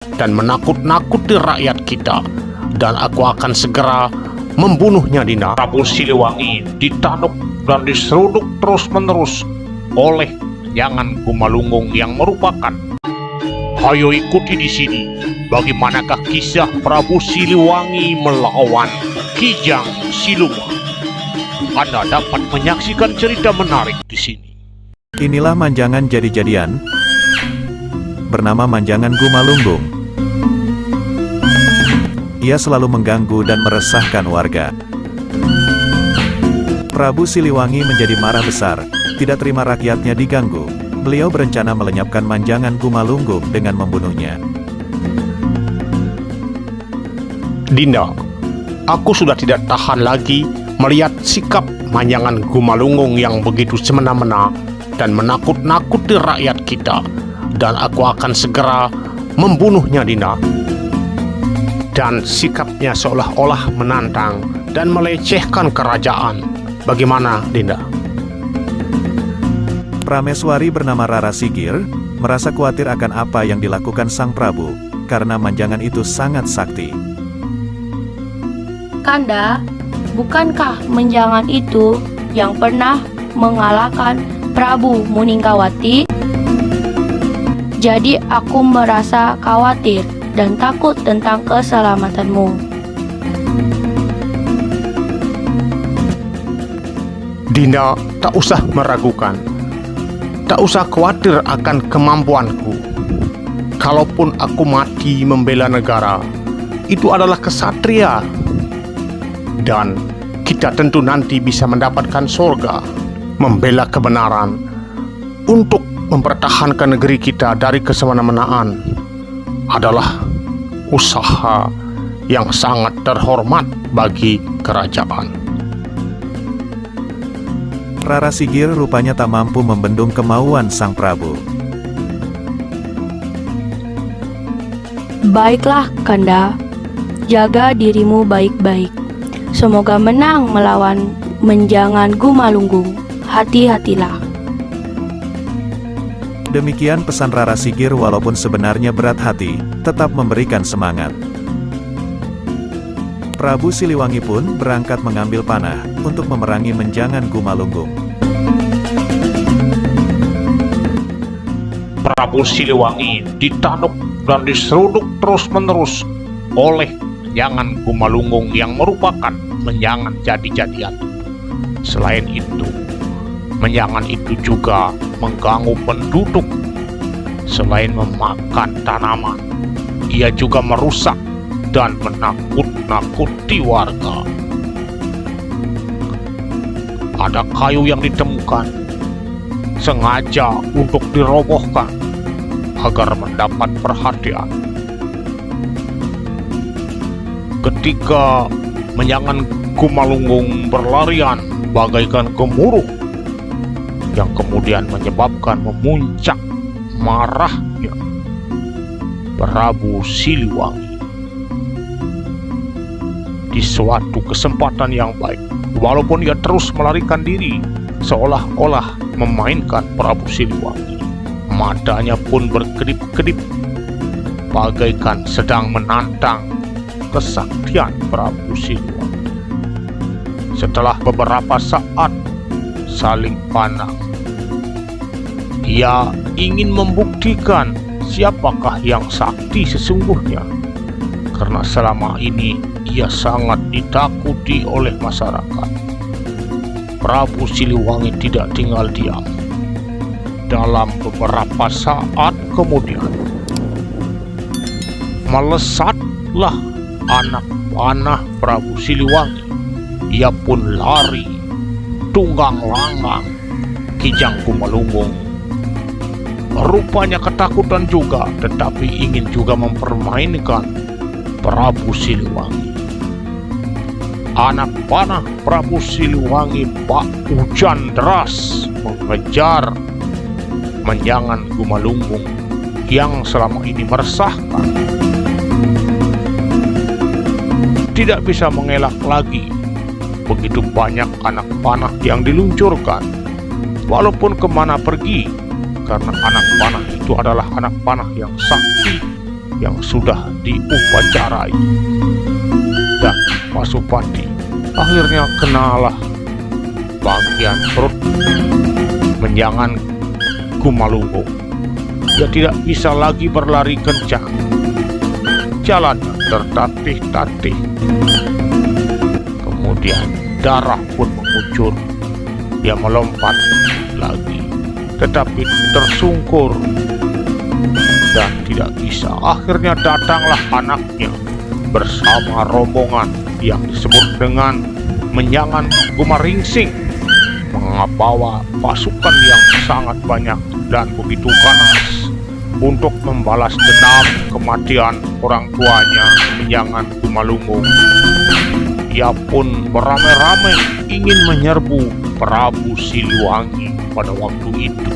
dan menakut-nakuti rakyat kita, dan aku akan segera membunuhnya, Dinda. Prabu Siliwangi ditanduk dan diseruduk terus-menerus oleh Menjangan Gumalunggung yang merupakan. Hayo ikuti di sini bagaimanakah kisah Prabu Siliwangi melawan Kijang Siluman. Anda dapat menyaksikan cerita menarik di sini. Inilah Manjangan jadi-jadian, bernama Manjangan Gumalunggung. Ia selalu mengganggu dan meresahkan warga. Prabu Siliwangi menjadi marah besar, tidak terima rakyatnya diganggu. Beliau berencana melenyapkan Manjangan Gumalunggung dengan membunuhnya. Dinda, aku sudah tidak tahan lagi melihat sikap Manjangan Gumalunggung yang begitu semena-mena dan menakut-nakuti rakyat kita, dan aku akan segera membunuhnya, Dinda. Dan sikapnya seolah-olah menantang dan melecehkan kerajaan. Bagaimana, Dinda? Prameswari bernama Rara Sigir merasa khawatir akan apa yang dilakukan Sang Prabu, karena Manjangan itu sangat sakti. Kanda, bukankah Menjangan itu yang pernah mengalahkan Prabu Muningkawati? Jadi aku merasa khawatir dan takut tentang keselamatanmu. Dinda, tak usah meragukan. Tak usah khawatir akan kemampuanku. Kalaupun aku mati membela negara, itu adalah kesatria. Dan kita tentu nanti bisa mendapatkan surga. Membela kebenaran untuk mempertahankan negeri kita dari kesemena-menaan adalah usaha yang sangat terhormat bagi kerajaan. Rara Sigir rupanya tak mampu membendung kemauan Sang Prabu. Baiklah, Kanda. Jaga dirimu baik-baik. Semoga menang melawan Menjangan Gumalunggung. Hati-hatilah. Demikian pesan Rara Sigir, walaupun sebenarnya berat hati, tetap memberikan semangat. Prabu Siliwangi pun berangkat mengambil panah untuk memerangi Menjangan Gumalunggung. Prabu Siliwangi ditanduk dan diseruduk terus-menerus oleh Menjangan Gumalunggung yang merupakan Menjangan jadi-jadian. Selain itu, Menjangan itu juga mengganggu penduduk. Selain memakan tanaman, ia juga merusak dan menakut-nakuti warga. Ada kayu yang ditemukan sengaja untuk dirobohkan agar mendapat perhatian. Ketika Menjangan Gumalunggung berlarian bagaikan gemuruh yang kemudian menyebabkan memuncak marahnya Prabu Siliwangi. Di suatu kesempatan yang baik, walaupun ia terus melarikan diri seolah-olah memainkan Prabu Siliwangi, matanya pun berkedip-kedip bagaikan sedang menantang kesaktian Prabu Siliwangi. Setelah beberapa saat saling pandang, ia ingin membuktikan siapakah yang sakti sesungguhnya, karena selama ini ia sangat ditakuti oleh masyarakat. Prabu Siliwangi tidak tinggal diam. Dalam beberapa saat kemudian, melesatlah anak panah Prabu Siliwangi. Ia pun lari tunggang langgang. Kijang Gumalunggung rupanya ketakutan juga, tetapi ingin juga mempermainkan Prabu Siliwangi. Anak panah Prabu Siliwangi bak hujan deras mengejar Menjangan Gumalunggung yang selama ini meresahkan. Tidak bisa mengelak lagi, begitu banyak anak panah yang diluncurkan. Walaupun kemana pergi, karena anak panah itu adalah anak panah yang sakti yang sudah diupacarai. Dan Pasupati akhirnya kenalah bagian perut menjangan Kumalunggung. Dia tidak bisa lagi berlari kencang. Jalannya tertatih-tatih. Kemudian darah pun mengucur. Dia melompat lagi, tetapi tersungkur dan tidak bisa. Akhirnya datanglah anaknya bersama rombongan yang disebut dengan Menjangan Gumaringsing, membawa pasukan yang sangat banyak dan begitu ganas untuk membalas dendam kematian orang tuanya Menjangan Gumalunggung. Ia pun beramai-ramai ingin menyerbu Prabu Siliwangi pada waktu itu.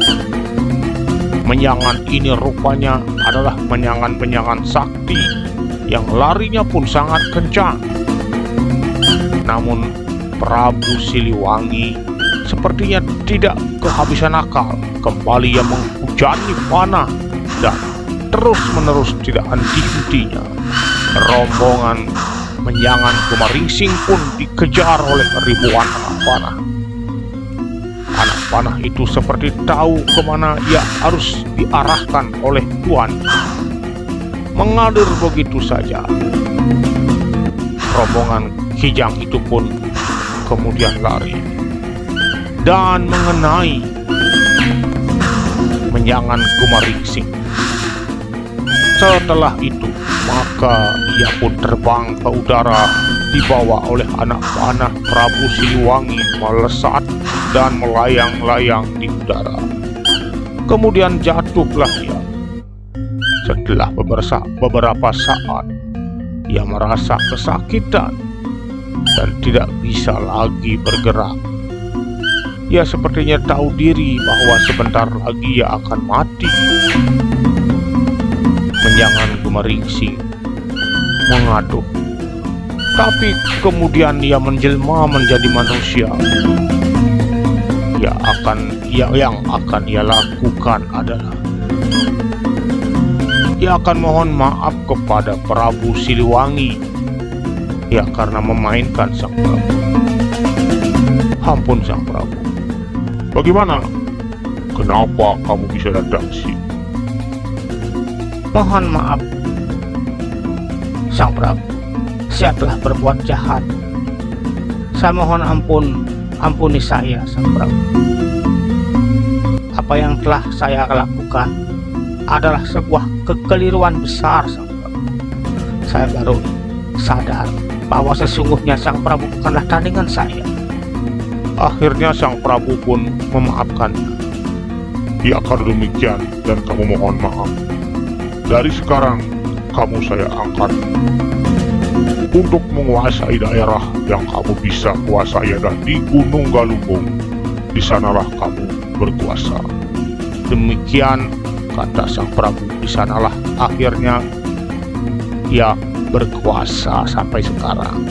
Menjangan ini rupanya adalah menjangan-menjangan sakti yang larinya pun sangat kencang. Namun Prabu Siliwangi sepertinya tidak kehabisan akal. Kembali ia menghujani panah dan terus-menerus tidak henti-hentinya. Rombongan Menjangan Gumaringsing pun dikejar oleh ribuan anak panah. Anak panah itu seperti tahu kemana ia harus diarahkan oleh tuan. Mengalir begitu saja. Rombongan Kijang itu pun kemudian lari dan mengenai Menjangan Gumaringsing. Setelah itu maka ia pun terbang ke udara, dibawa oleh anak panah Prabu Siliwangi melesat dan melayang-layang di udara. Kemudian jatuhlah ia. Setelah beberapa saat, ia merasa kesakitan dan tidak bisa lagi bergerak. Ia sepertinya tahu diri bahwa sebentar lagi ia akan mati. Menjangan Gumaringsing mengaduh, tapi kemudian ia menjelma menjadi manusia. Yang akan ia lakukan adalah ia akan mohon maaf kepada Prabu Siliwangi, ya, karena memainkan sang Prabu. Ampun sang Prabu, bagaimana? Kenapa kamu bisa datang sini? Mohon maaf, Sang Prabu. Saya telah berbuat jahat. Saya mohon ampuni saya, Sang Prabu. Apa yang telah saya lakukan adalah sebuah kekeliruan besar, Sang Prabu. Saya baru sadar bahwa sesungguhnya Sang Prabu bukanlah tandingan saya. Akhirnya sang Prabu pun memaafkannya. Ya, kalau demikian dan kamu mohon maaf, dari sekarang kamu saya angkat untuk menguasai daerah yang kamu bisa kuasai, dan di Gunung Galunggung. Di sanalah kamu berkuasa. Demikian kata sang Prabu. Di sanalah akhirnya ia berkuasa sampai sekarang.